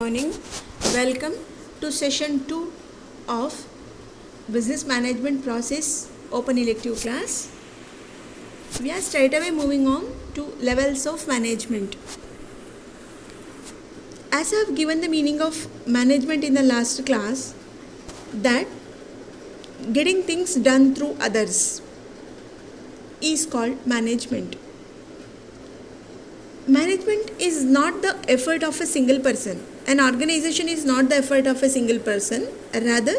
Morning. Welcome to session 2 of Business Management Process Open Elective class. We are straight away moving on to levels of management. As I have given the meaning of management in the last class, that getting things done through others is called management. Management is not the effort of a single person. An organization is not the effort of a single person, rather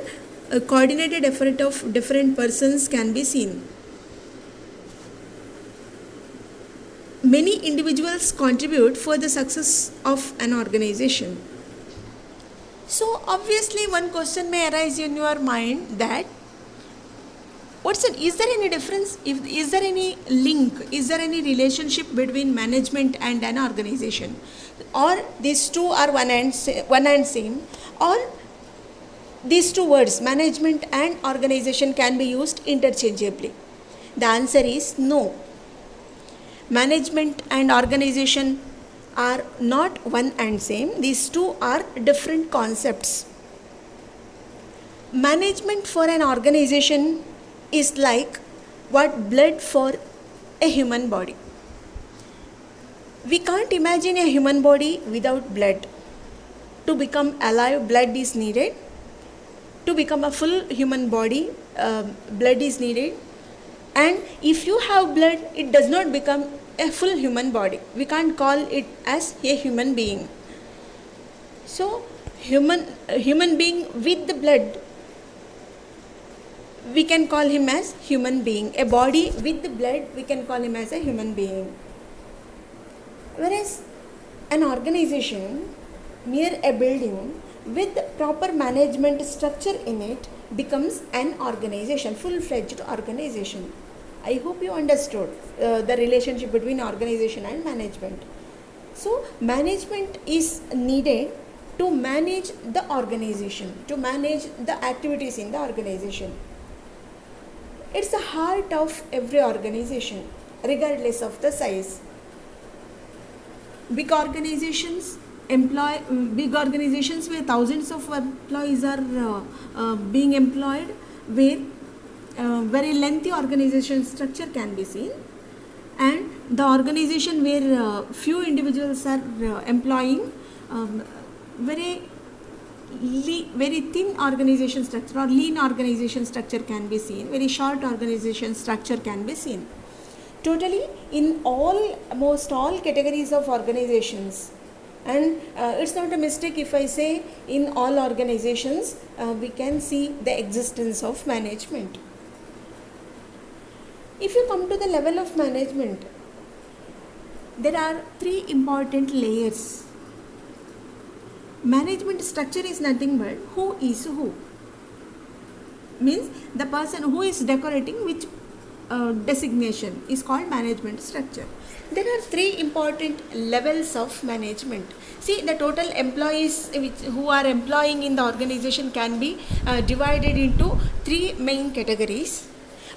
a coordinated effort of different persons can be seen. Many individuals contribute for the success of an organization. So obviously one question may arise in your mind that is there any difference, is there any link, is there any relationship between management and an organization, or these two are one and same, or these two words management and organization can be used interchangeably? The answer is no. Management and organization are not one and same. These two are different concepts. Management for an organization is like what blood for a human body. We can't imagine a human body without blood. To become alive, blood is needed. To become a full human body, blood is needed. And if you have blood, it does not become a full human body. We can't call it as a human being. So, human being with the blood, we can call him as human being. A body with the blood, we can call him as a human being. Whereas an organization near a building with proper management structure in it becomes an organization, full-fledged organization. I hope you understood the relationship between organization and management. So management is needed to manage the organization, to manage the activities in the organization. It's the heart of every organization, regardless of the size. Big organizations where thousands of employees are being employed, where very lengthy organization structure can be seen, and the organization where few individuals are employing very thin organization structure or lean organization structure can be seen, very short organization structure can be seen. Totally in almost all categories of organizations, and it's not a mistake if I say in all organizations we can see the existence of management. If you come to the level of management, there are three important layers. Management structure is nothing but who is who. Means the person who is decorating which designation is called management structure. There are three important levels of management. See, the total employees who are employing in the organization can be divided into three main categories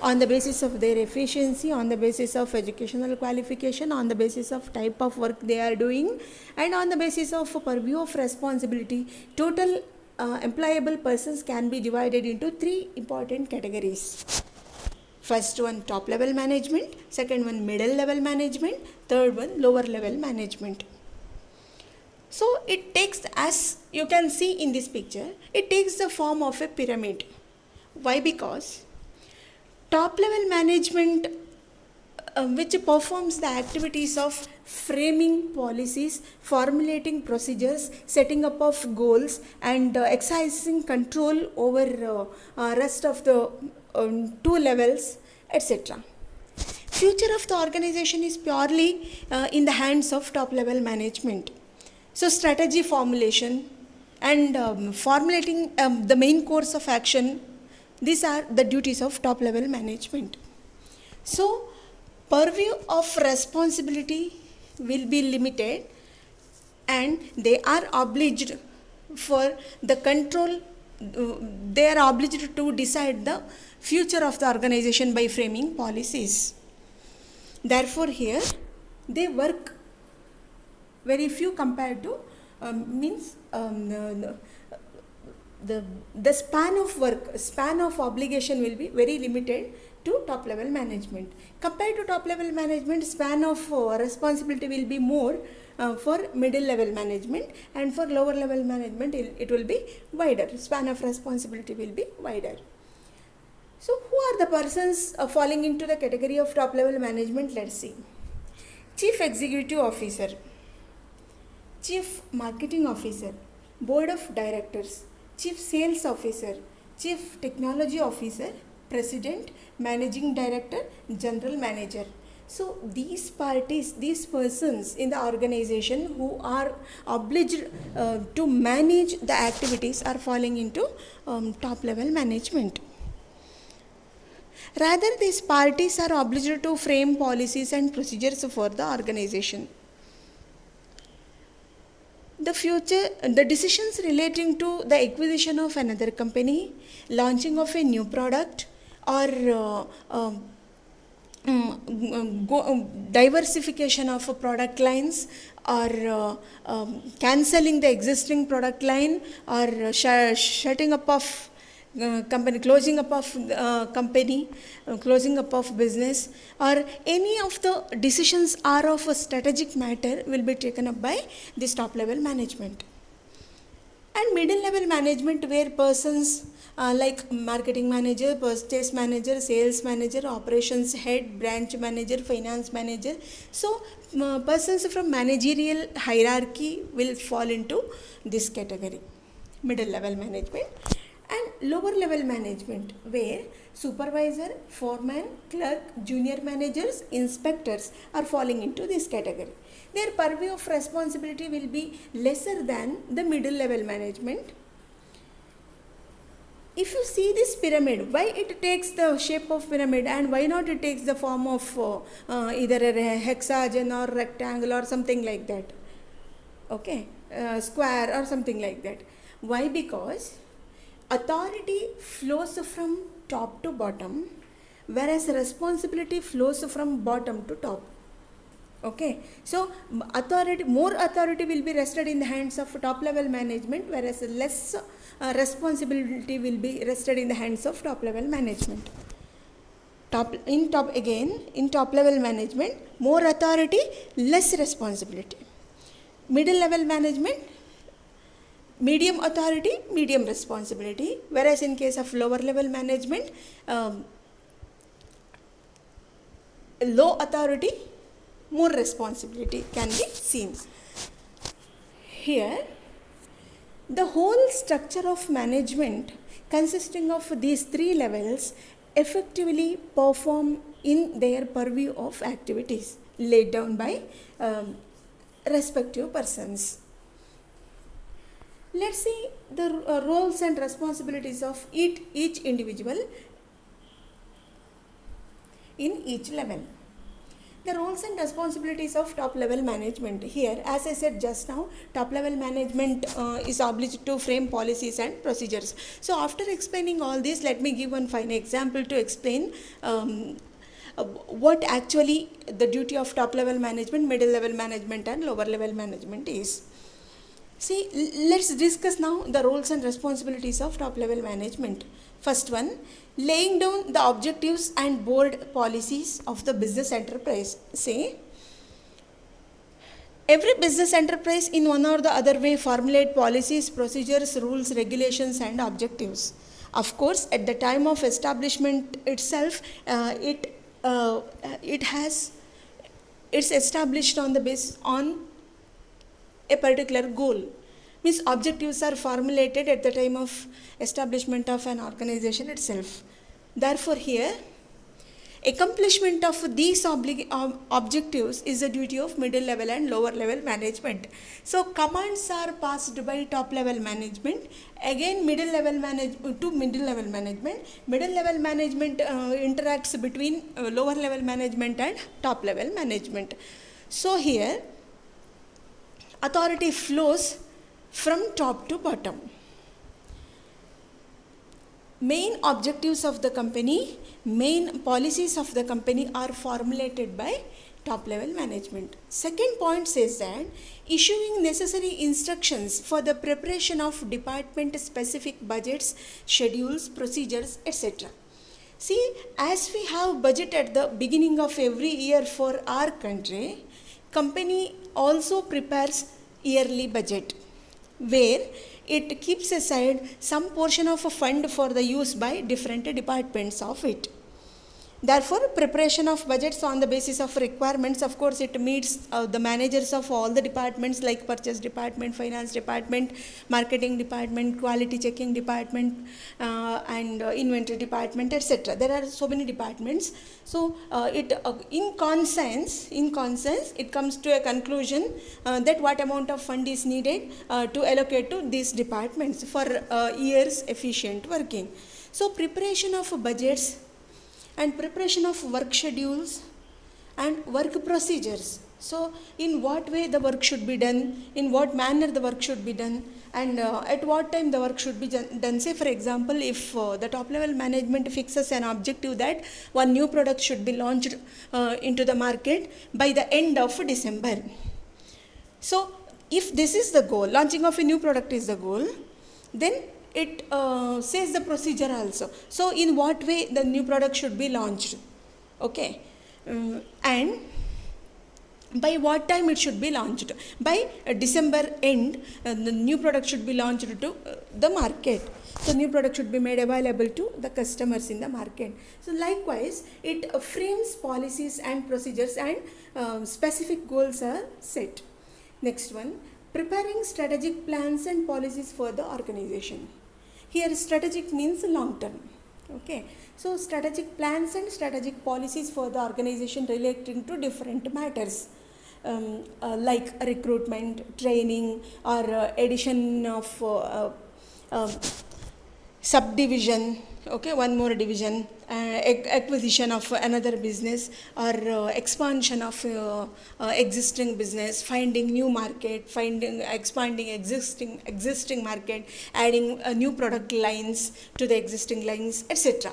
on the basis of their efficiency, on the basis of educational qualification, on the basis of type of work they are doing, and on the basis of purview of responsibility. Total employable persons can be divided into three important categories. First one, top level management. Second one, middle level management. Third one, lower level management. So it takes, as you can see in this picture, it takes the form of a pyramid. Why? Because top level management which performs the activities of framing policies, formulating procedures, setting up of goals, and exercising control over rest of the two levels, etc. Future of the organization is purely in the hands of top level management. So strategy formulation and formulating the main course of action, these are the duties of top level management. So purview of responsibility will be limited, and they are obliged for the control, they are obliged to decide the future of the organization by framing policies. Therefore here they work very few compared to means the span of obligation will be very limited to top level management. Compared to top level management, span of responsibility will be more for middle level management, and for lower level management it will be wider. Span of responsibility will be wider. So who are the persons falling into the category of top level management? Let's see. Chief Executive Officer, Chief Marketing Officer, Board of Directors, Chief Sales Officer, Chief Technology Officer, President, Managing Director, General Manager. So these persons in the organization who are obliged to manage the activities are falling into top level management. Rather, these parties are obliged to frame policies and procedures for the organization. The decisions relating to the acquisition of another company, launching of a new product, or diversification of product lines, or cancelling the existing product line, or shutting up of company, closing up of company, closing up of business, or any of the decisions are of a strategic matter will be taken up by this top level management. And middle level management, where persons like marketing manager, purchase manager, sales manager, operations head, branch manager, finance manager. So persons from managerial hierarchy will fall into this category, middle level management. And lower level management, where supervisor, foreman, clerk, junior managers, inspectors are falling into this category. Their purview of responsibility will be lesser than the middle level management. If you see this pyramid, why it takes the shape of pyramid and why not it takes the form of either a hexagon or rectangle or something like that, okay, square or something like that. Why? Because authority flows from top to bottom, whereas responsibility flows from bottom to top. Okay, so more authority will be rested in the hands of top level management, whereas less responsibility will be rested in the hands of top level management. In top level management, more authority, less responsibility. Middle level management, medium authority, medium responsibility, whereas in case of lower level management, low authority, more responsibility can be seen. Here, the whole structure of management consisting of these three levels effectively perform in their purview of activities laid down by respective persons. Let's see the roles and responsibilities of each individual in each level. The roles and responsibilities of top level management. Here, as I said just now, top level management is obliged to frame policies and procedures. So after explaining all this, let me give one fine example to explain what actually the duty of top level management, middle level management and lower level management is. See, let's discuss now the roles and responsibilities of top level management. First one, laying down the objectives and board policies of the business enterprise. Say, every business enterprise in one or the other way formulate policies, procedures, rules, regulations and objectives. Of course, at the time of establishment itself, it's established on the basis on a particular goal. Means objectives are formulated at the time of establishment of an organization itself. Therefore, here, accomplishment of these objectives is the duty of middle level and lower level management. So, commands are passed by top level management, again middle level management to middle level management. Middle level management interacts between lower level management and top level management. So, here, authority flows from top to bottom. Main objectives of the company, main policies of the company are formulated by top level management. Second point says that issuing necessary instructions for the preparation of department specific budgets, schedules, procedures, etc. See, as we have budget at the beginning of every year for our country, company also prepares yearly budget where it keeps aside some portion of a fund for the use by different departments of it. Therefore, preparation of budgets on the basis of requirements, of course, it meets the managers of all the departments like purchase department, finance department, marketing department, quality checking department, and inventory department, etc. There are so many departments. So, in conscience, it comes to a conclusion that what amount of fund is needed to allocate to these departments for years efficient working. So, preparation of budgets and preparation of work schedules and work procedures. So, in what way the work should be done, in what manner the work should be done, and at what time the work should be done. Say, for example, if the top level management fixes an objective that one new product should be launched into the market by the end of December. So, if this is the goal, launching of a new product is the goal, then it says the procedure also. So, in what way the new product should be launched, okay, and by what time it should be launched. By December end, the new product should be launched to the market. So, new product should be made available to the customers in the market. So, likewise, it frames policies and procedures and specific goals are set. Next one, preparing strategic plans and policies for the organization. Here strategic means long term, okay. So, strategic plans and strategic policies for the organization relating to different matters like recruitment, training, or addition of subdivision, okay, one more division, acquisition of another business, or expansion of existing business, finding new market, expanding existing market, adding new product lines to the existing lines, etc.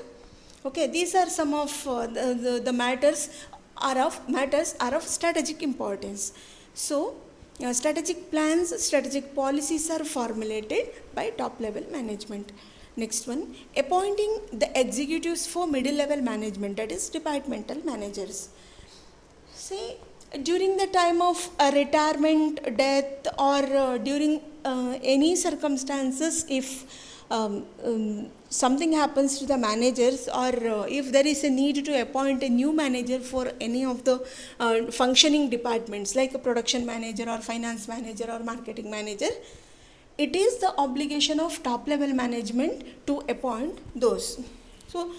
Okay, these are some of the matters are of strategic importance. So, strategic plans, strategic policies are formulated by top level management. Next one, appointing the executives for middle level management, that is departmental managers. See, during the time of retirement, death, or during any circumstances, if something happens to the managers, or if there is a need to appoint a new manager for any of the functioning departments like a production manager or finance manager or marketing manager, it is the obligation of top level management to appoint those. So,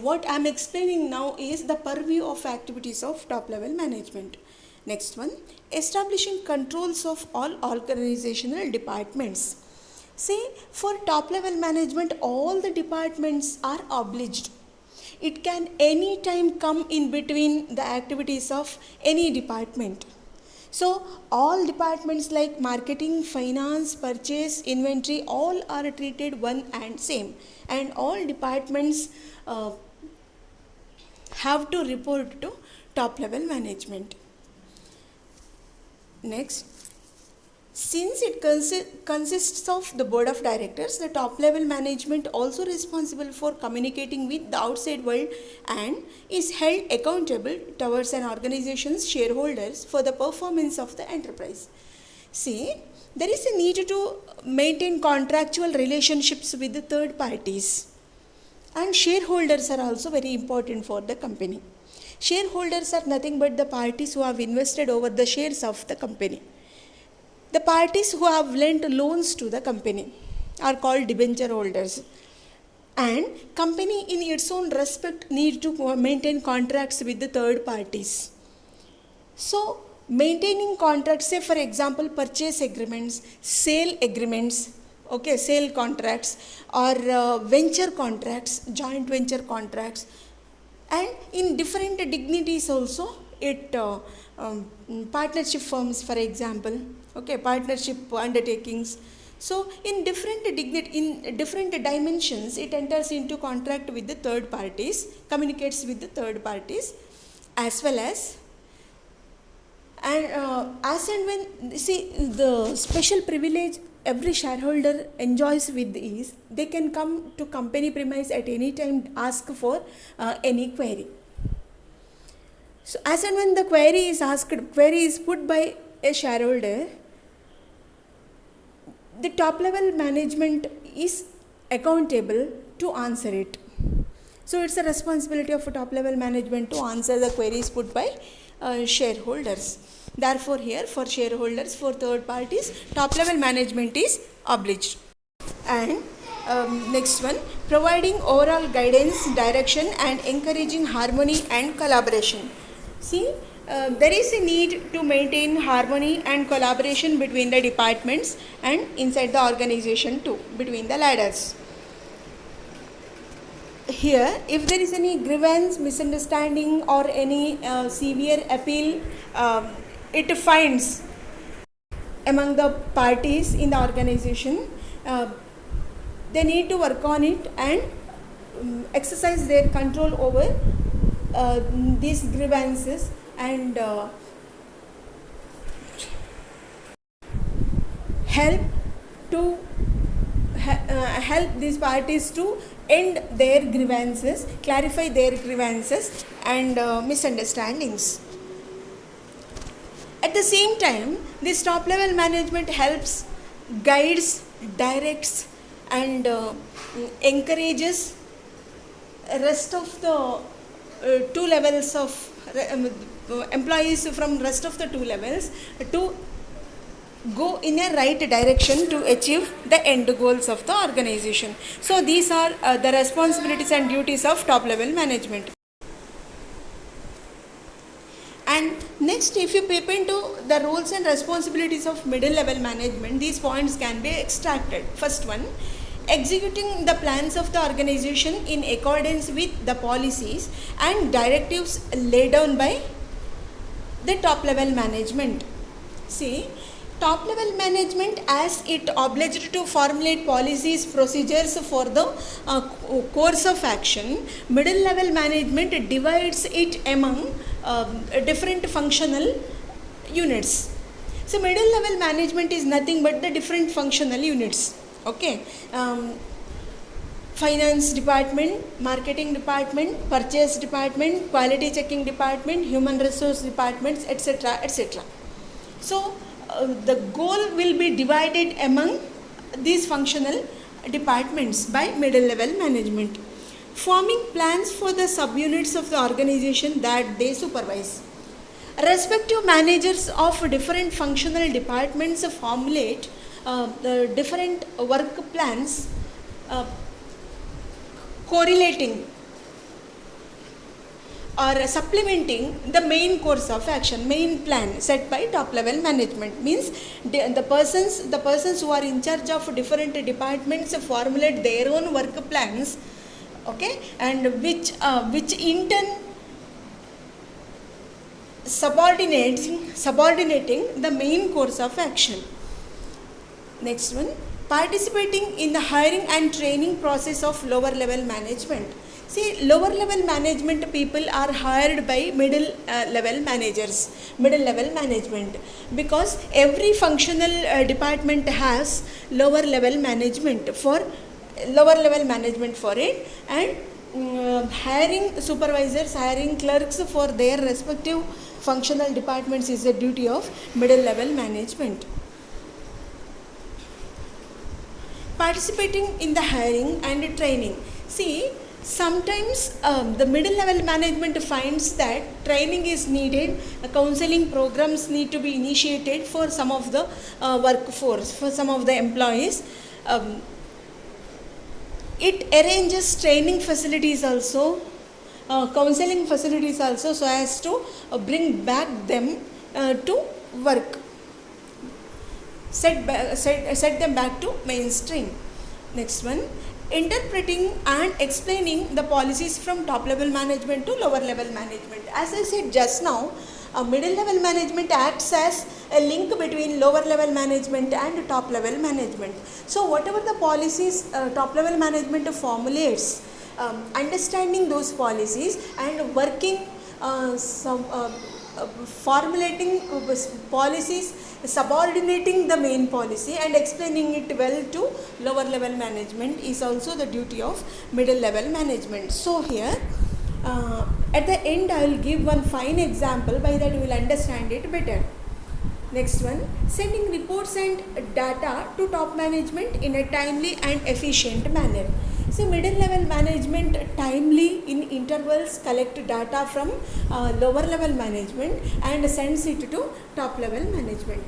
what I am explaining now is the purview of activities of top level management. Next one, establishing controls of all organizational departments. See, for top level management, all the departments are obliged. It can any time come in between the activities of any department. So, all departments like marketing, finance, purchase, inventory, all are treated one and same, and all departments have to report to top level management. Next, since it consists of the board of directors, the top level management also responsible for communicating with the outside world and is held accountable towards an organization's shareholders for the performance of the enterprise. See, there is a need to maintain contractual relationships with the third parties, and shareholders are also very important for the company. Shareholders are nothing but the parties who have invested over the shares of the company. The parties who have lent loans to the company are called debenture holders, and company in its own respect need to maintain contracts with the third parties. So, maintaining contracts, say for example purchase agreements, sale agreements, okay, sale contracts, or venture contracts, joint venture contracts, and in different dignities also it partnership firms, for example, okay, partnership undertakings. So, in different dimensions, it enters into contract with the third parties, communicates with the third parties, as well as And as and when, see, the special privilege every shareholder enjoys with is they can come to company premise at any time, ask for any query. So as and when the query is asked, query is put by a shareholder, the top level management is accountable to answer it. So it's a responsibility of a top level management to answer the queries put by shareholders. Therefore, here for shareholders, for third parties, top level management is obliged. And next one, providing overall guidance, direction, and encouraging harmony and collaboration. See, there is a need to maintain harmony and collaboration between the departments and inside the organization too, between the ladders. Here, if there is any grievance, misunderstanding, or any severe appeal, it finds among the parties in the organization, they need to work on it and exercise their control over these grievances and help to help these parties to end their grievances, clarify their grievances and misunderstandings. At the same time, this top level management helps, guides, directs and encourages rest of the two levels of employees from rest of the two levels to go in a right direction to achieve the end goals of the organization. So these are the responsibilities and duties of top level management. And next, if you peep into the roles and responsibilities of middle level management, these points can be extracted. First one, executing the plans of the organization in accordance with the policies and directives laid down by the top level management. See, top level management, as it obliged to formulate policies, procedures for the course of action, middle level management divides it among different functional units. So middle level management is nothing but the different functional units. Okay, finance department, marketing department, purchase department, quality checking department, human resource departments, etc., etc. So the goal will be divided among these functional departments by middle level management, forming plans for the subunits of the organization that they supervise. Respective managers of different functional departments formulate the different work plans correlating or supplementing the main course of action, main plan set by top level management. Means the persons who are in charge of different departments formulate their own work plans, okay, and which in turn subordinating the main course of action. Next one, participating in the hiring and training process of lower level management. See, lower level management people are hired by middle level managers, middle level management, because every functional department has lower level management for it, and hiring supervisors, hiring clerks for their respective functional departments is a duty of middle level management. Participating in the hiring and training. See, sometimes the middle level management finds that training is needed, counseling programs need to be initiated for some of the workforce, for some of the employees. It arranges training facilities also, counseling facilities also, so as to bring back them to work. Set them back to mainstream. Next one, interpreting and explaining the policies from top level management to lower level management. As I said just now, middle level management acts as a link between lower level management and top level management. So whatever the policies top level management formulates, understanding those policies and working formulating policies, subordinating the main policy and explaining it well to lower level management is also the duty of middle level management. So here at the end I will give one fine example, by that you will understand it better. Next one, sending reports and data to top management in a timely and efficient manner. So middle level management timely in intervals collect data from lower level management and sends it to top level management.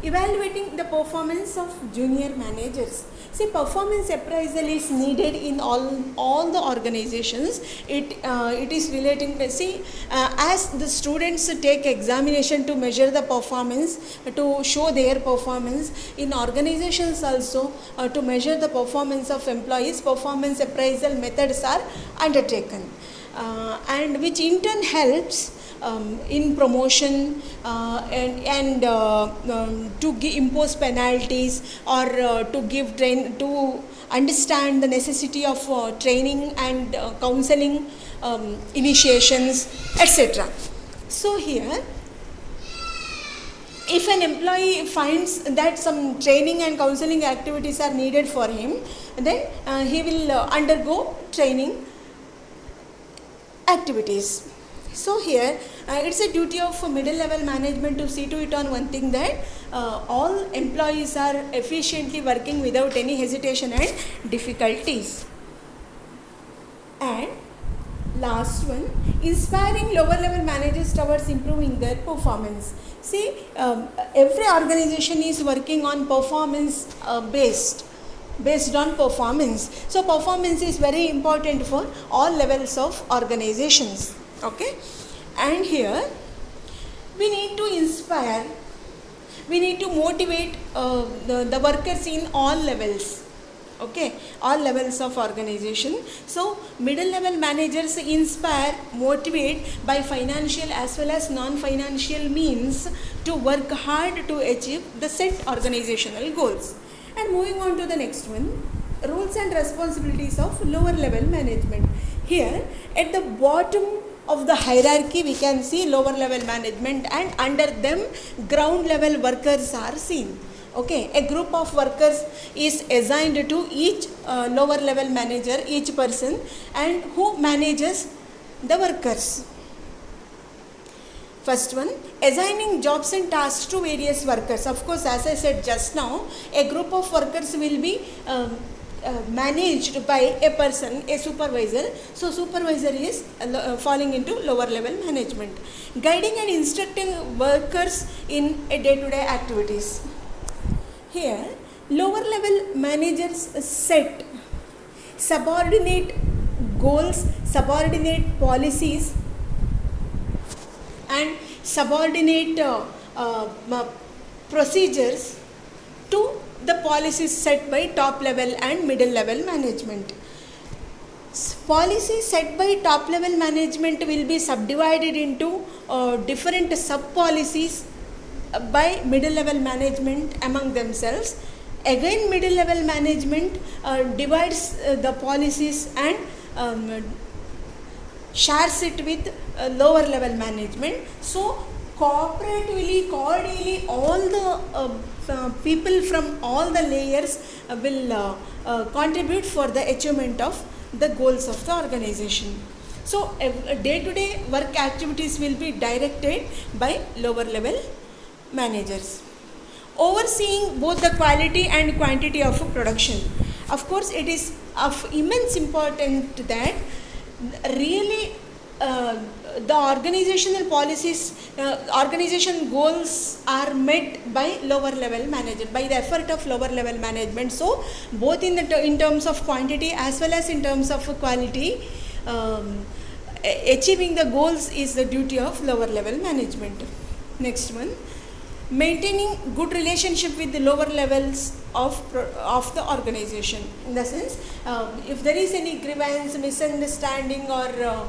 Evaluating the performance of junior managers. See, performance appraisal is needed in all the organizations. It is relating to, as the students take examination to measure the performance, to show their performance, in organizations also to measure the performance of employees, performance appraisal methods are undertaken, and which in turn helps in promotion and to impose penalties, or to understand the necessity of training and counseling initiations, etc. So here, if an employee finds that some training and counseling activities are needed for him, then he will undergo training activities. So here it's a duty of middle level management to see to it on one thing, that all employees are efficiently working without any hesitation and difficulties. And last one, inspiring lower level managers towards improving their performance. See, every organization is working on performance based on performance. So performance is very important for all levels of organizations. Okay, and here we need to inspire, we need to motivate the workers in all levels. Okay, all levels of organization. So middle level managers inspire, motivate by financial as well as non-financial means to work hard to achieve the set organizational goals. And moving on to the next one, roles and responsibilities of lower level management. Here at the bottom of the hierarchy we can see lower level management, and under them ground level workers are seen. Okay, a group of workers is assigned to each lower level manager, each person, and who manages the workers. First one, assigning jobs and tasks to various workers. Of course, as I said just now, a group of workers will be managed by a person, a supervisor. So supervisor is falling into lower level management. Guiding and instructing workers in a day-to-day activities. Here lower level managers set subordinate goals, subordinate policies and subordinate procedures to the policies set by top level and middle level management. Policies set by top level management will be subdivided into different sub policies by middle level management among themselves. Again, middle level management divides the policies and shares it with lower level management. So cooperatively, cordially, all the people from all the layers will contribute for the achievement of the goals of the organization. So day-to-day work activities will be directed by lower level managers, overseeing both the quality and quantity of production. Of course, it is of immense importance that really the organizational policies, organization goals are met by lower level manager, by the effort of lower level management. So both in terms of quantity as well as in terms of quality, achieving the goals is the duty of lower level management. Next one, maintaining good relationship with the lower levels of the organization. In the sense, if there is any grievance, misunderstanding or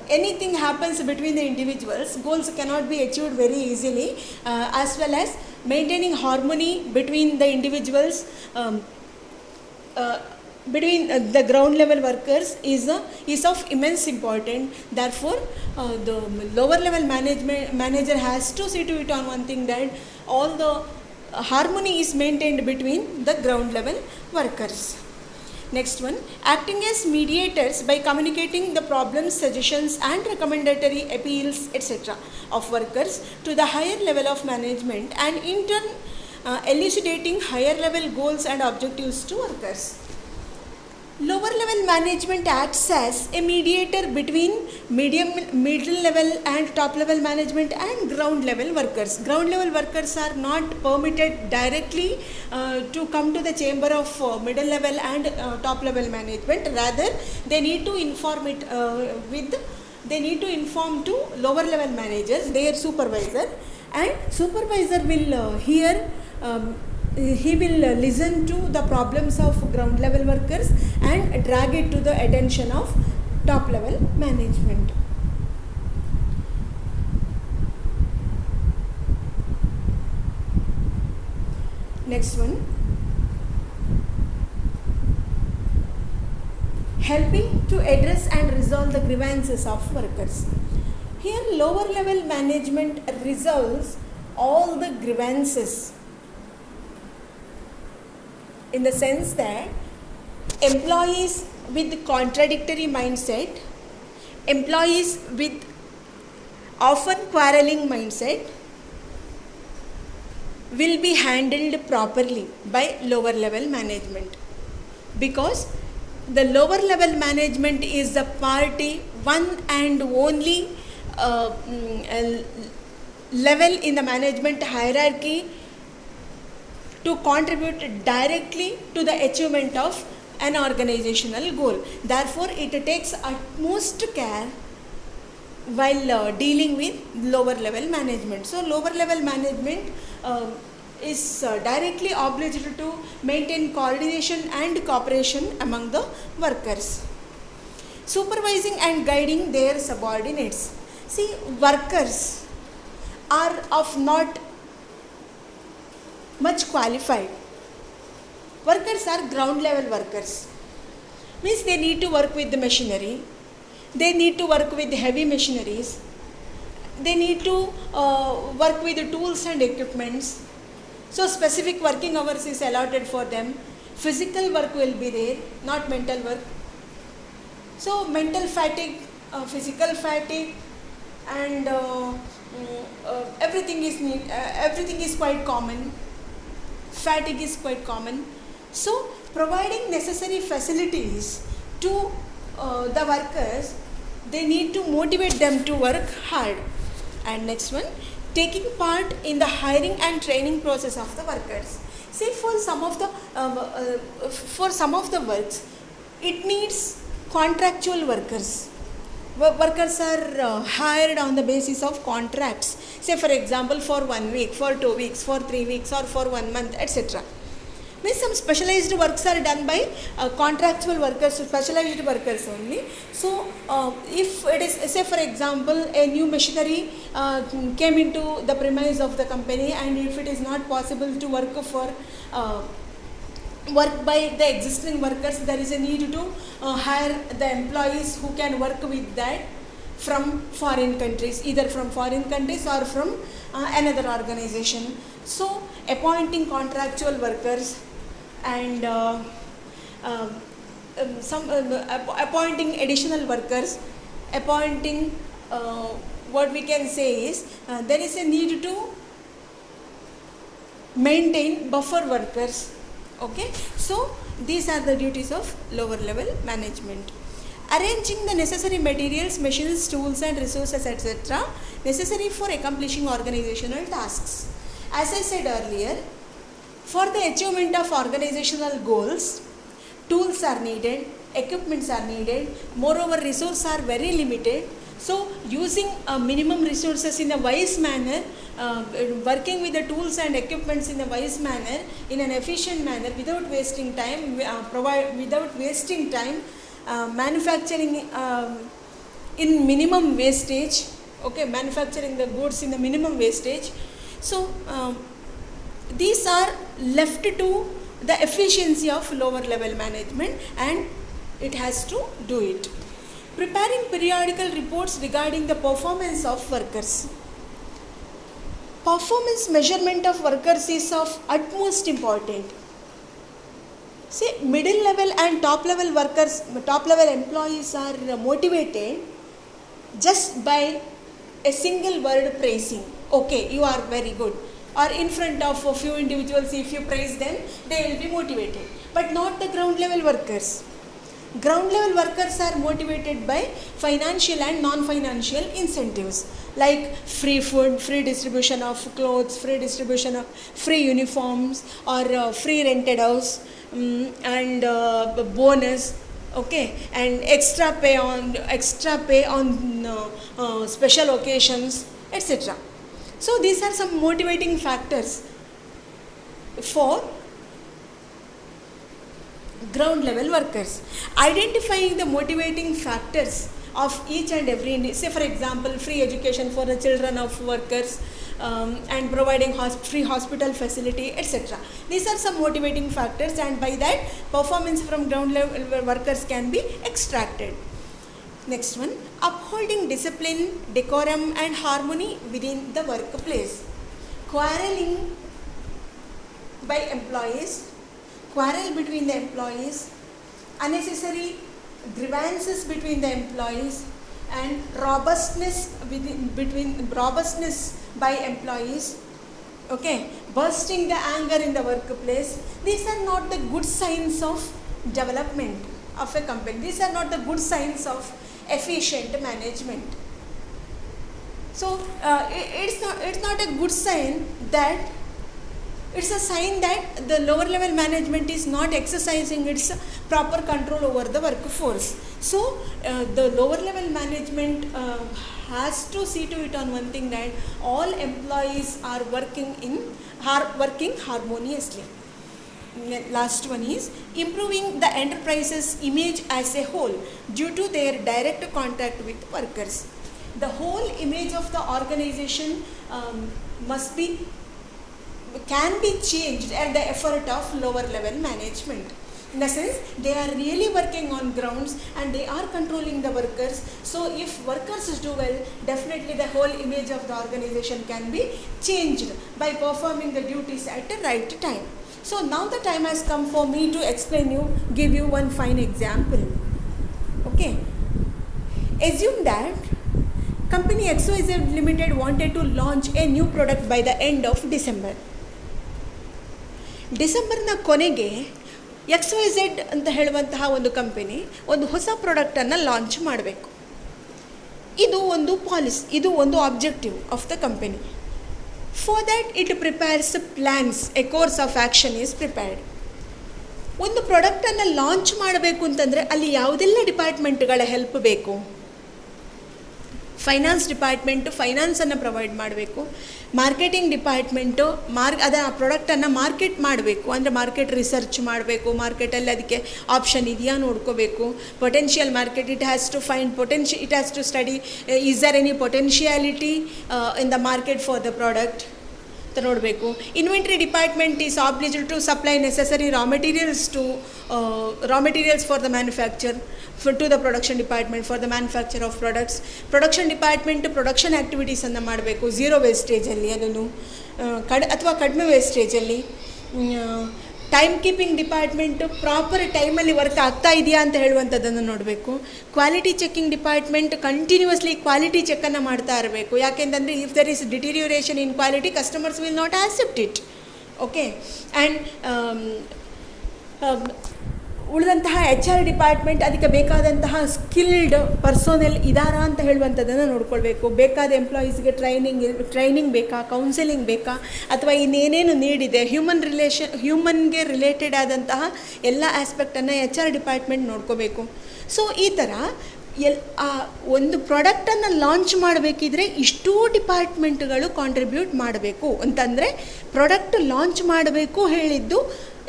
anything happens between the individuals, goals cannot be achieved very easily, as well as maintaining harmony between the individuals between the ground level workers is of immense importance. Therefore, the lower level manager has to see to it on one thing, that all the harmony is maintained between the ground level workers. Next one, acting as mediators by communicating the problems, suggestions and recommendatory appeals etc. of workers to the higher level of management, and in turn elucidating higher level goals and objectives to workers. Lower level management acts as a mediator between middle level and top level management and ground level workers. Ground level workers are not permitted directly to come to the chamber of middle level and top level management. Rather, they need to inform it they need to inform to lower level managers, their supervisor, and supervisor will he will listen to the problems of ground level workers and drag it to the attention of top level management. Next one, helping to address and resolve the grievances of workers. Here lower level management resolves all the grievances, in the sense that employees with contradictory mindset, employees with often quarreling mindset will be handled properly by lower level management, because the lower level management is the party, one and only level in the management hierarchy to contribute directly to the achievement of an organizational goal. Therefore, it takes utmost care while dealing with lower level management. So, lower level management is directly obliged to maintain coordination and cooperation among the workers. Supervising and guiding their subordinates. See, workers are of not much qualified. Workers are ground level workers. Means they need to work with the machinery, they need to work with heavy machineries, they need to work with the tools and equipments. So specific working hours is allotted for them. Physical work will be there, not mental work. So mental fatigue, physical fatigue, and everything is quite common. Fatigue is quite common. So providing necessary facilities to the workers, they need to motivate them to work hard. And next one, taking part in the hiring and training process of the workers. See, for some of the works, it needs contractual workers. Workers are hired on the basis of contracts. Say for example, for 1 week, for 2 weeks, for 3 weeks, or for 1 month, etc. Means some specialized works are done by contractual workers, specialized workers only. So if it is, say for example, a new machinery came into the premise of the company, and if it is not possible to work by the existing workers, there is a need to hire the employees who can work with that from foreign countries, either from foreign countries or from another organization. So appointing contractual workers and appointing additional workers, appointing what we can say is there is a need to maintain buffer workers. Okay, so these are the duties of lower level management. Arranging the necessary materials, machines, tools and resources etc. necessary for accomplishing organizational tasks. As I said earlier, for the achievement of organizational goals, tools are needed, equipments are needed, moreover resources are very limited. So using minimum resources in a wise manner, working with the tools and equipments in a wise manner, in an efficient manner, without wasting time, manufacturing in minimum wastage. Okay, manufacturing the goods in the minimum wastage. So these are left to the efficiency of lower level management, and it has to do it. Preparing periodical reports regarding the performance of workers. Performance measurement of workers is of utmost important. See, middle level and top level workers, top level employees are motivated just by a single word praising. Okay, you are very good. Or in front of a few individuals, if you praise them, they will be motivated. But not the ground level workers. Ground level workers are motivated by financial and non-financial incentives like free food, free distribution of clothes, free distribution of free uniforms, or free rented house, and bonus, okay, and extra pay on special occasions, etc. So these are some motivating factors for ground level workers. Identifying the motivating factors of each and every, say for example, free education for the children of workers, and providing free hospital facility, etc. These are some motivating factors, and by that performance from ground level workers can be extracted. Next one, upholding discipline, decorum and harmony within the workplace. Quarreling by employees, quarrel between the employees, unnecessary grievances between the employees, and robustness by employees, okay, bursting the anger in the workplace. These are not the good signs of development of a company. These are not the good signs of efficient management. So it's not a good sign that. It's a sign that the lower level management is not exercising its proper control over the workforce. So the lower level management has to see to it on one thing, that all employees are working harmoniously. Last one is improving the enterprise's image as a whole due to their direct contact with workers. The whole image of the organization can be changed at the effort of lower level management. In the sense, they are really working on grounds and they are controlling the workers. So if workers do well, definitely the whole image of the organization can be changed by performing the duties at the right time. So now the time has come for me to give you one fine example. Okay. Assume that company XYZ Limited wanted to launch a new product by the end of December. ಡಿಸೆಂಬರ್ನ ಕೊನೆಗೆ XYZ ಅಂತ ಹೇಳುವಂತಹ ಒಂದು company ಒಂದು ಹೊಸ ಪ್ರಾಡಕ್ಟನ್ನು launch ಮಾಡಬೇಕು. ಇದು ಒಂದು ಪಾಲಿಸಿ, ಇದು ಒಂದು objective of the company. For that it prepares plans, A course of action is prepared. ಒಂದು ಪ್ರಾಡಕ್ಟನ್ನು ಲಾಂಚ್ ಮಾಡಬೇಕು ಅಂತಂದರೆ ಅಲ್ಲಿ ಯಾವುದೆಲ್ಲ ಡಿಪಾರ್ಟ್ಮೆಂಟ್ಗಳ ಹೆಲ್ಪ್ ಬೇಕು? ಫೈನಾನ್ಸ್ ಡಿಪಾರ್ಟ್ಮೆಂಟು ಫೈನಾನ್ಸನ್ನು ಪ್ರೊವೈಡ್ ಮಾಡಬೇಕು. ಮಾರ್ಕೆಟಿಂಗ್ ಡಿಪಾರ್ಟ್ಮೆಂಟು ಆ ಪ್ರಾಡಕ್ಟನ್ನು ಮಾರ್ಕೆಟ್ ಮಾಡಬೇಕು, ಅಂದರೆ ಮಾರ್ಕೆಟ್ ರಿಸರ್ಚ್ ಮಾಡಬೇಕು, ಮಾರ್ಕೆಟಲ್ಲಿ ಅದಕ್ಕೆ ಆಪ್ಷನ್ ಇದೆಯಾ ನೋಡ್ಕೋಬೇಕು. Potential market, it has to study is there any potentiality in the market for the product ಅಂತ ನೋಡಬೇಕು. Inventory department is obliged to supply necessary raw materials for the manufacture to the production department for the manufacture of products. Production department production ಆ್ಯಕ್ಟಿವಿಟೀಸನ್ನು ಮಾಡಬೇಕು, zero ವೇಸ್ಟೇಜಲ್ಲಿ, ಅದನ್ನು ಅಥವಾ ಕಡಿಮೆ ವೇಸ್ಟೇಜಲ್ಲಿ. Time keeping department proper ಟೈಮಲ್ಲಿ ವರ್ಕ್ ಆಗ್ತಾ ಇದೆಯಾ ಅಂತ ಹೇಳುವಂಥದ್ದನ್ನು ನೋಡಬೇಕು. Quality checking department continuously quality ಚೆಕ್ಕನ್ನು ಮಾಡ್ತಾ ಇರಬೇಕು. ಯಾಕೆಂತಂದರೆ if there is deterioration in quality, customers will not accept it. Okay. And ಉಳಿದಂತಹ HR ಡಿಪಾರ್ಟ್ಮೆಂಟ್ ಅದಕ್ಕೆ ಬೇಕಾದಂತಹ ಸ್ಕಿಲ್ಡ್ ಪರ್ಸೋನೆಲ್ ಇದಾರಾ ಅಂತ ಹೇಳುವಂಥದ್ದನ್ನು ನೋಡ್ಕೊಳ್ಬೇಕು. ಬೇಕಾದ ಎಂಪ್ಲಾಯೀಸ್ಗೆ ಟ್ರೈನಿಂಗ್ ಬೇಕಾ, ಕೌನ್ಸಿಲಿಂಗ್ ಬೇಕಾ, ಅಥವಾ ಇನ್ನೇನೇನು ನೀಡಿದೆ, ಹ್ಯೂಮನ್ಗೆ ರಿಲೇಟೆಡ್ ಆದಂತಹ ಎಲ್ಲ ಆಸ್ಪೆಕ್ಟನ್ನು HR ಡಿಪಾರ್ಟ್ಮೆಂಟ್ ನೋಡ್ಕೋಬೇಕು. ಸೊ ಈ ಥರ ಒಂದು ಪ್ರಾಡಕ್ಟನ್ನು ಲಾಂಚ್ ಮಾಡಬೇಕಿದ್ರೆ ಇಷ್ಟೂ ಡಿಪಾರ್ಟ್ಮೆಂಟ್ಗಳು ಕಾಂಟ್ರಿಬ್ಯೂಟ್ ಮಾಡಬೇಕು ಅಂತಂದರೆ ಪ್ರಾಡಕ್ಟ್ ಲಾಂಚ್ ಮಾಡಬೇಕು ಹೇಳಿದ್ದು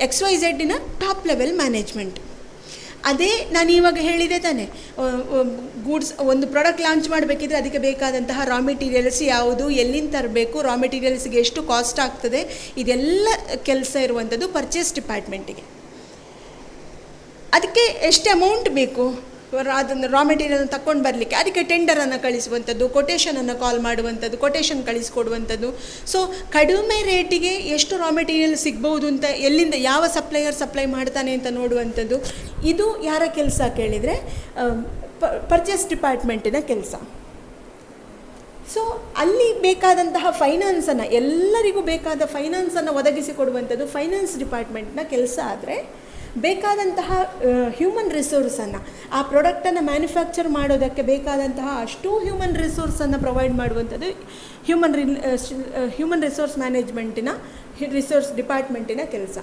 XYZನ ಟಾಪ್ ಲೆವೆಲ್ ಮ್ಯಾನೇಜ್ಮೆಂಟ್. ಅದೇ ನಾನು ಇವಾಗ ಹೇಳಿದೆ ತಾನೆ, ಗೂಡ್ಸ್ ಒಂದು ಪ್ರಾಡಕ್ಟ್ ಲಾಂಚ್ ಮಾಡಬೇಕಿದ್ರೆ ಅದಕ್ಕೆ ಬೇಕಾದಂತಹ ರಾ ಮೆಟೀರಿಯಲ್ಸ್ ಯಾವುದು, ಎಲ್ಲಿಂದ ತರಬೇಕು, ರಾ ಮೆಟೀರಿಯಲ್ಸ್ಗೆ ಎಷ್ಟು ಕಾಸ್ಟ್ ಆಗ್ತದೆ, ಇದೆಲ್ಲ ಕೆಲಸ ಇರುವಂಥದ್ದು ಪರ್ಚೇಸ್ ಡಿಪಾರ್ಟ್ಮೆಂಟಿಗೆ. ಅದಕ್ಕೆ ಎಷ್ಟು ಅಮೌಂಟ್ ಬೇಕು ಅದನ್ನು ರಾ ಮೆಟೀರಿಯಲ್ ತಗೊಂಡು ಬರಲಿಕ್ಕೆ, ಅದಕ್ಕೆ ಟೆಂಡರನ್ನು ಕಳಿಸುವಂಥದ್ದು, ಕೊಟೇಷನನ್ನು ಕಾಲ್ ಮಾಡುವಂಥದ್ದು, ಕೊಟೇಷನ್ ಕಳಿಸ್ಕೊಡುವಂಥದ್ದು. ಸೊ ಕಡಿಮೆ ರೇಟಿಗೆ ಎಷ್ಟು ರಾ ಮೆಟೀರಿಯಲ್ ಸಿಗ್ಬೋದು ಅಂತ, ಎಲ್ಲಿಂದ ಯಾವ ಸಪ್ಲೈಯರ್ ಸಪ್ಲೈ ಮಾಡ್ತಾನೆ ಅಂತ ನೋಡುವಂಥದ್ದು. ಇದು ಯಾರ ಕೆಲಸ ಕೇಳಿದರೆ ಪರ್ಚೇಸ್ ಡಿಪಾರ್ಟ್ಮೆಂಟಿನ ಕೆಲಸ. ಸೊ ಅಲ್ಲಿ ಬೇಕಾದಂತಹ ಫೈನಾನ್ಸನ್ನು, ಎಲ್ಲರಿಗೂ ಬೇಕಾದ ಫೈನಾನ್ಸನ್ನು ಒದಗಿಸಿಕೊಡುವಂಥದ್ದು ಫೈನಾನ್ಸ್ ಡಿಪಾರ್ಟ್ಮೆಂಟ್ನ ಕೆಲಸ. ಆದರೆ ಬೇಕಾದಂತಹ ಹ್ಯೂಮನ್ ರಿಸೋರ್ಸನ್ನು, ಆ ಪ್ರಾಡಕ್ಟನ್ನು ಮ್ಯಾನುಫ್ಯಾಕ್ಚರ್ ಮಾಡೋದಕ್ಕೆ ಬೇಕಾದಂತಹ ಅಷ್ಟು ಹ್ಯೂಮನ್ ರಿಸೋರ್ಸನ್ನು ಪ್ರೊವೈಡ್ ಮಾಡುವಂಥದ್ದು ಹ್ಯೂಮನ್ ರಿಸೋರ್ಸ್ ಮ್ಯಾನೇಜ್ಮೆಂಟಿನ ರಿಸೋರ್ಸ್ ಡಿಪಾರ್ಟ್ಮೆಂಟಿನ ಕೆಲಸ.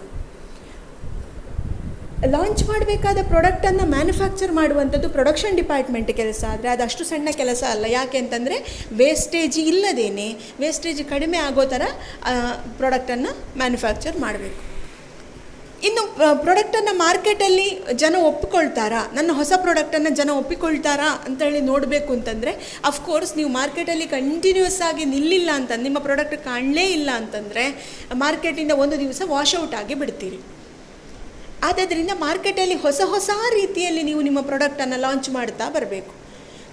ಲಾಂಚ್ ಮಾಡಬೇಕಾದ ಪ್ರಾಡಕ್ಟನ್ನು ಮ್ಯಾನುಫ್ಯಾಕ್ಚರ್ ಮಾಡುವಂಥದ್ದು ಪ್ರೊಡಕ್ಷನ್ ಡಿಪಾರ್ಟ್ಮೆಂಟ್ ಕೆಲಸ. ಆದರೆ ಅದು ಅಷ್ಟು ಸಣ್ಣ ಕೆಲಸ ಅಲ್ಲ. ಯಾಕೆ ಅಂತಂದರೆ ವೇಸ್ಟೇಜ್ ಇಲ್ಲದೇನೆ, ವೇಸ್ಟೇಜ್ ಕಡಿಮೆ ಆಗೋ ಥರ ಪ್ರಾಡಕ್ಟನ್ನು ಮ್ಯಾನುಫ್ಯಾಕ್ಚರ್ ಮಾಡಬೇಕು. ಇನ್ನು ಪ್ರಾಡಕ್ಟನ್ನು ಮಾರ್ಕೆಟಲ್ಲಿ ಜನ ಒಪ್ಪಿಕೊಳ್ತಾರಾ, ನನ್ನ ಹೊಸ ಪ್ರಾಡಕ್ಟನ್ನು ಜನ ಒಪ್ಪಿಕೊಳ್ತಾರಾ ಅಂತೇಳಿ ನೋಡಬೇಕು ಅಂತಂದರೆ, ಅಫ್ಕೋರ್ಸ್ ನೀವು ಮಾರ್ಕೆಟಲ್ಲಿ ಕಂಟಿನ್ಯೂಸ್ ಆಗಿ ನಿಲ್ಲಿಲ್ಲ ಅಂತ, ನಿಮ್ಮ ಪ್ರಾಡಕ್ಟ್ ಕಾಣಲೇ ಇಲ್ಲ ಅಂತಂದರೆ ಮಾರ್ಕೆಟಿಂದ ಒಂದು ದಿವಸ ವಾಶೌಟ್ ಆಗಿ ಬಿಡ್ತೀರಿ. ಆದ್ದರಿಂದ ಮಾರ್ಕೆಟಲ್ಲಿ ಹೊಸ ಹೊಸ ರೀತಿಯಲ್ಲಿ ನೀವು ನಿಮ್ಮ ಪ್ರಾಡಕ್ಟನ್ನು ಲಾಂಚ್ ಮಾಡ್ತಾ ಬರಬೇಕು.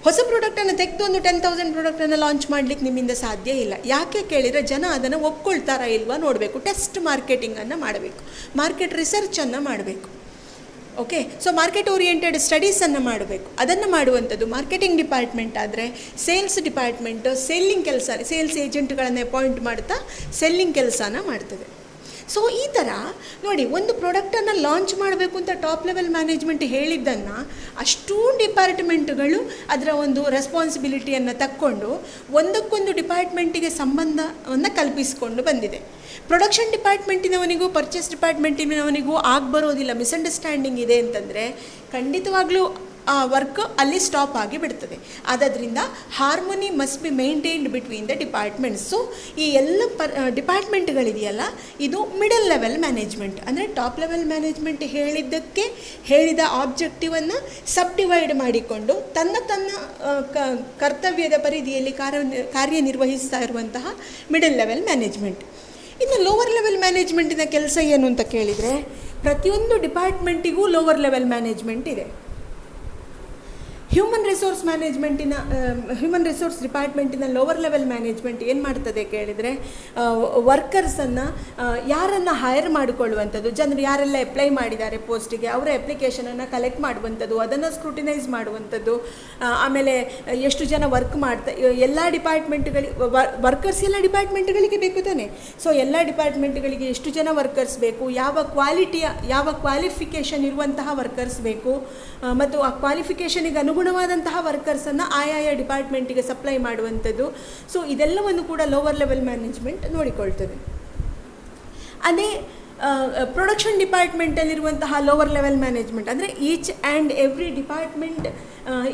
ಹೊಸ ಪ್ರಾಡಕ್ಟನ್ನು ತೆಗೆದು ಒಂದು 10,000 ಪ್ರಾಡಕ್ಟನ್ನು ಲಾಂಚ್ ಮಾಡಲಿಕ್ಕೆ ನಿಮ್ಮಿಂದ ಸಾಧ್ಯ ಇಲ್ಲ. ಯಾಕೆ ಕೇಳಿದರೆ ಜನ ಅದನ್ನು ಒಪ್ಕೊಳ್ತಾರಾ ಇಲ್ವಾ ನೋಡಬೇಕು. ಟೆಸ್ಟ್ ಮಾರ್ಕೆಟಿಂಗನ್ನು ಮಾಡಬೇಕು, ಮಾರ್ಕೆಟ್ ರಿಸರ್ಚನ್ನು ಮಾಡಬೇಕು. ಓಕೆ, ಸೊ ಮಾರ್ಕೆಟ್ ಓರಿಯೆಂಟೆಡ್ ಸ್ಟಡೀಸನ್ನು ಮಾಡಬೇಕು. ಅದನ್ನು ಮಾಡುವಂಥದ್ದು ಮಾರ್ಕೆಟಿಂಗ್ ಡಿಪಾರ್ಟ್ಮೆಂಟ್. ಆದರೆ ಸೇಲ್ಸ್ ಡಿಪಾರ್ಟ್ಮೆಂಟು ಸೆಲ್ಲಿಂಗ್ ಕೆಲಸ, ಸೇಲ್ಸ್ ಏಜೆಂಟ್ಗಳನ್ನು ಅಪಾಯಿಂಟ್ ಮಾಡ್ತಾ ಸೆಲ್ಲಿಂಗ್ ಕೆಲಸನ ಮಾಡ್ತದೆ. ಸೊ ಈ ಥರ ನೋಡಿ, ಒಂದು ಪ್ರಾಡಕ್ಟನ್ನು ಲಾಂಚ್ ಮಾಡಬೇಕು ಅಂತ ಟಾಪ್ ಲೆವೆಲ್ ಮ್ಯಾನೇಜ್ಮೆಂಟ್ ಹೇಳಿದ್ದನ್ನು ಅಷ್ಟೂ ಡಿಪಾರ್ಟ್ಮೆಂಟ್ಗಳು ಅದರ ಒಂದು ರೆಸ್ಪಾನ್ಸಿಬಿಲಿಟಿಯನ್ನು ತಕ್ಕೊಂಡು ಒಂದಕ್ಕೊಂದು ಡಿಪಾರ್ಟ್ಮೆಂಟಿಗೆ ಸಂಬಂಧವನ್ನು ಕಲ್ಪಿಸಿಕೊಂಡು ಬಂದಿದೆ. ಪ್ರೊಡಕ್ಷನ್ ಡಿಪಾರ್ಟ್ಮೆಂಟಿನವನಿಗೂ ಪರ್ಚೇಸ್ ಡಿಪಾರ್ಟ್ಮೆಂಟಿನವನಿಗೂ ಬರೋದಿಲ್ಲ, ಮಿಸ್ಅಂಡರ್ಸ್ಟ್ಯಾಂಡಿಂಗ್ ಇದೆ ಅಂತಂದರೆ ಖಂಡಿತವಾಗ್ಲೂ ಆ ವರ್ಕ್ ಅಲ್ಲಿ ಸ್ಟಾಪ್ ಆಗಿ ಬಿಡ್ತದೆ. ಆದ್ದರಿಂದ harmony must be maintained between the departments. So ಈ ಎಲ್ಲ ಡಿಪಾರ್ಟ್ಮೆಂಟ್ಗಳಿದೆಯಲ್ಲ, ಇದು ಮಿಡಲ್ ಲೆವೆಲ್ ಮ್ಯಾನೇಜ್ಮೆಂಟ್. ಅಂದರೆ ಟಾಪ್ ಲೆವೆಲ್ ಮ್ಯಾನೇಜ್ಮೆಂಟ್ ಹೇಳಿದ ಆಬ್ಜೆಕ್ಟಿವನ್ನು ಸಬ್ ಡಿವೈಡ್ ಮಾಡಿಕೊಂಡು ತನ್ನ ಕರ್ತವ್ಯದ ಪರಿಧಿಯಲ್ಲಿ ಕಾರ್ಯನಿರ್ವಹಿಸ್ತಾ ಇರುವಂತಹ ಮಿಡಲ್ ಲೆವೆಲ್ ಮ್ಯಾನೇಜ್ಮೆಂಟ್. ಇನ್ನು ಲೋವರ್ ಲೆವೆಲ್ ಮ್ಯಾನೇಜ್ಮೆಂಟಿನ ಕೆಲಸ ಏನು ಅಂತ ಕೇಳಿದರೆ, ಪ್ರತಿಯೊಂದು ಡಿಪಾರ್ಟ್ಮೆಂಟಿಗೂ ಲೋವರ್ ಲೆವೆಲ್ ಮ್ಯಾನೇಜ್ಮೆಂಟ್ ಇದೆ. ಹ್ಯೂಮನ್ ರಿಸೋರ್ಸ್ ಡಿಪಾರ್ಟ್ಮೆಂಟಿನ ಲೋವರ್ ಲೆವೆಲ್ ಮ್ಯಾನೇಜ್ಮೆಂಟ್ ಏನು ಮಾಡ್ತದೆ ಕೇಳಿದರೆ, ವರ್ಕರ್ಸನ್ನು ಯಾರನ್ನು ಹೈರ್ ಮಾಡಿಕೊಳ್ಳುವಂಥದ್ದು, ಜನರು ಯಾರೆಲ್ಲ ಅಪ್ಲೈ ಮಾಡಿದ್ದಾರೆ ಪೋಸ್ಟಿಗೆ ಅವರ ಅಪ್ಲಿಕೇಶನನ್ನು ಕಲೆಕ್ಟ್ ಮಾಡುವಂಥದ್ದು, ಅದನ್ನು ಸ್ಕ್ರೂಟಿನೈಸ್ ಮಾಡುವಂಥದ್ದು. ಆಮೇಲೆ ಎಷ್ಟು ಜನ ವರ್ಕ್ ಎಲ್ಲ ಡಿಪಾರ್ಟ್ಮೆಂಟ್ಗಳಿಗೆ ವರ್ಕರ್ಸ್ ಎಲ್ಲ ಡಿಪಾರ್ಟ್ಮೆಂಟ್ಗಳಿಗೆ ಬೇಕು ತಾನೆ. ಸೊ ಎಲ್ಲ ಡಿಪಾರ್ಟ್ಮೆಂಟ್ಗಳಿಗೆ ಎಷ್ಟು ಜನ ವರ್ಕರ್ಸ್ ಬೇಕು, ಯಾವ ಕ್ವಾಲಿಫಿಕೇಷನ್ ಇರುವಂತಹ ವರ್ಕರ್ಸ್ ಬೇಕು, ಮತ್ತು ಆ ಕ್ವಾಲಿಫಿಕೇಷನಿಗೆ ಅನುಗುಣವಾದಂತಹ ವರ್ಕರ್ಸನ್ನು ಆಯಾಯ ಡಿಪಾರ್ಟ್ಮೆಂಟಿಗೆ ಸಪ್ಲೈ ಮಾಡುವಂಥದ್ದು. ಸೊ ಇದೆಲ್ಲವನ್ನು ಕೂಡ ಲೋವರ್ ಲೆವೆಲ್ ಮ್ಯಾನೇಜ್ಮೆಂಟ್ ನೋಡಿಕೊಳ್ತದೆ. ಅದೇ ಪ್ರೊಡಕ್ಷನ್ ಡಿಪಾರ್ಟ್ಮೆಂಟಲ್ಲಿರುವಂತಹ ಲೋವರ್ ಲೆವೆಲ್ ಮ್ಯಾನೇಜ್ಮೆಂಟ್ ಅಂದರೆ each and every department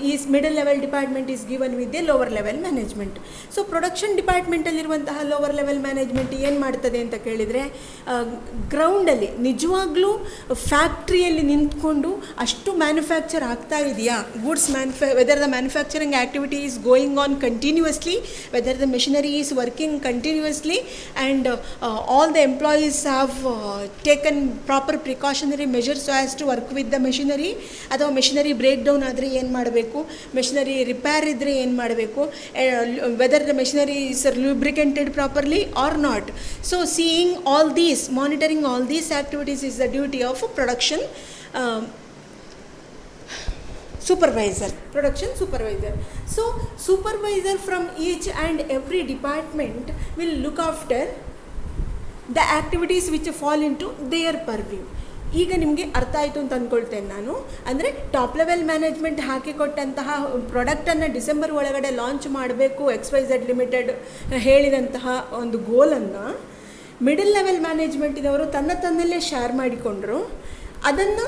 is middle level department is given with a lower level management. So production ಡಿಪಾರ್ಟ್ಮೆಂಟಲ್ಲಿರುವಂತಹ ಲೋವರ್ ಲೆವೆಲ್ ಮ್ಯಾನೇಜ್ಮೆಂಟ್ ಏನು ಮಾಡ್ತದೆ ಅಂತ ಕೇಳಿದರೆ, ಗ್ರೌಂಡಲ್ಲಿ ನಿಜವಾಗ್ಲೂ ಫ್ಯಾಕ್ಟ್ರಿಯಲ್ಲಿ ನಿಂತ್ಕೊಂಡು ಅಷ್ಟು ಮ್ಯಾನುಫ್ಯಾಕ್ಚರ್ ಆಗ್ತಾ ಇದೆಯಾ, goods whether the manufacturing activity is going on continuously, whether the machinery is working continuously, and all the employees have taken proper precautionary measures so as to work with the machinery. ಅಥವಾ machinery break down ಆದರೆ ಏನು ಮಾಡಬೇಕು, machinery repair ಇದ್ದರೆ ಏನು ಮಾಡಬೇಕು, whether the machinery is lubricated properly or not. So seeing all these, monitoring all these activities is the duty of production supervisor. So supervisor from each and every department will look after the activities which fall into their purview. ಈಗ ನಿಮಗೆ ಅರ್ಥ ಆಯಿತು ಅಂತ ಅಂದ್ಕೊಳ್ತೇನೆ ನಾನು. ಅಂದರೆ top level management ಹಾಕಿಕೊಟ್ಟಂತಹ ಪ್ರಾಡಕ್ಟನ್ನು December ಒಳಗಡೆ launch ಮಾಡಬೇಕು XYZ ಲಿಮಿಟೆಡ್ ಹೇಳಿದಂತಹ ಒಂದು ಗೋಲನ್ನು ಮಿಡಲ್ ಲೆವೆಲ್ ಮ್ಯಾನೇಜ್ಮೆಂಟಿನವರು ತನ್ನಲ್ಲೇ ಶೇರ್ ಮಾಡಿಕೊಂಡ್ರು. ಅದನ್ನು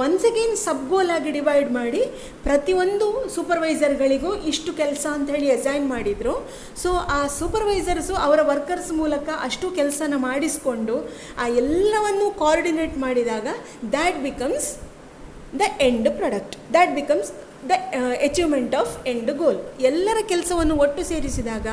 ಒನ್ಸ್ ಅಗೇನ್ ಸಬ್ ಗೋಲ್ ಆಗಿ ಡಿವೈಡ್ ಮಾಡಿ ಪ್ರತಿಯೊಂದು ಸೂಪರ್ವೈಸರ್ಗಳಿಗೂ ಇಷ್ಟು ಕೆಲಸ ಅಂಥೇಳಿ ಅಸೈನ್ ಮಾಡಿದರು. ಸೊ ಆ ಸೂಪರ್ವೈಸರ್ಸು ಅವರ ವರ್ಕರ್ಸ್ ಮೂಲಕ ಅಷ್ಟು ಕೆಲಸನ ಮಾಡಿಸ್ಕೊಂಡು ಆ ಎಲ್ಲವನ್ನು ಕೋಆರ್ಡಿನೇಟ್ ಮಾಡಿದಾಗ that becomes the end product. That becomes the achievement of end goal. ಎಲ್ಲರ ಕೆಲಸವನ್ನು ಒಟ್ಟು ಸೇರಿಸಿದಾಗ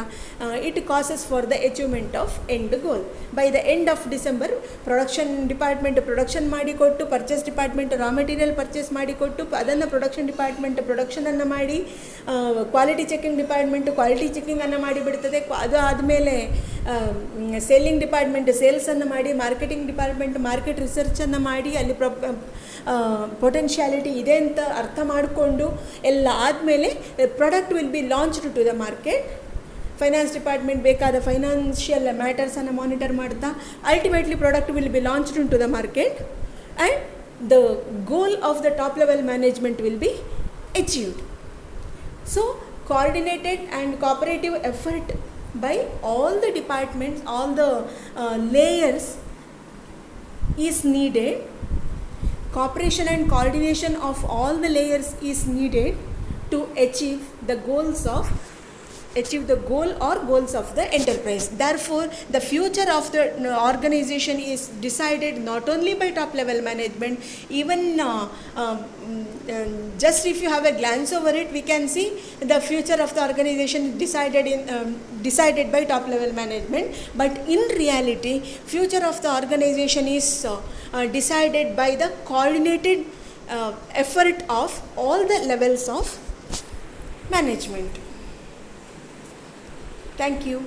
it causes for the achievement of end goal. By the end of December, production department production ಮಾಡಿಕೊಟ್ಟು, purchase department raw material purchase ಮಾಡಿಕೊಟ್ಟು, ಅದನ್ನು production department ಪ್ರೊಡಕ್ಷನನ್ನು ಮಾಡಿ, quality checking department quality ಚೆಕಿಂಗನ್ನು ಮಾಡಿಬಿಡ್ತದೆ. ಅದು ಆದಮೇಲೆ ಸೇಲಿಂಗ್ ಡಿಪಾರ್ಟ್ಮೆಂಟ್ ಸೇಲ್ಸನ್ನು ಮಾಡಿ, ಮಾರ್ಕೆಟಿಂಗ್ ಡಿಪಾರ್ಟ್ಮೆಂಟ್ ಮಾರ್ಕೆಟ್ ರಿಸರ್ಚನ್ನು ಮಾಡಿ, ಅಲ್ಲಿ ಪೊಟೆನ್ಷಿಯಾಲಿಟಿ ಇದೆ ಅಂತ ಅರ್ಥ ಮಾಡಿಕೊಂಡು ಎಲ್ಲ ಆದಮೇಲೆ product will be launched to the market. Finance department ಬೇಕಾದ ಫೈನಾನ್ಷಿಯಲ್ ಮ್ಯಾಟರ್ಸನ್ನು ಮಾನಿಟರ್ ಮಾಡ್ತಾ, ultimately product will be launched to the market and the goal of the top level management will be achieved. So coordinated and cooperative effort by all the departments, all the layers is needed. Cooperation and coordination of all the layers is needed to achieve the goal or goals of the enterprise. Therefore, the future of the organization is decided not only by top level management, even just if you have a glance over it, we can see the future of the organization decided by top level management. But in reality, future of the organization is decided by the coordinated effort of all the levels of management. Thank you.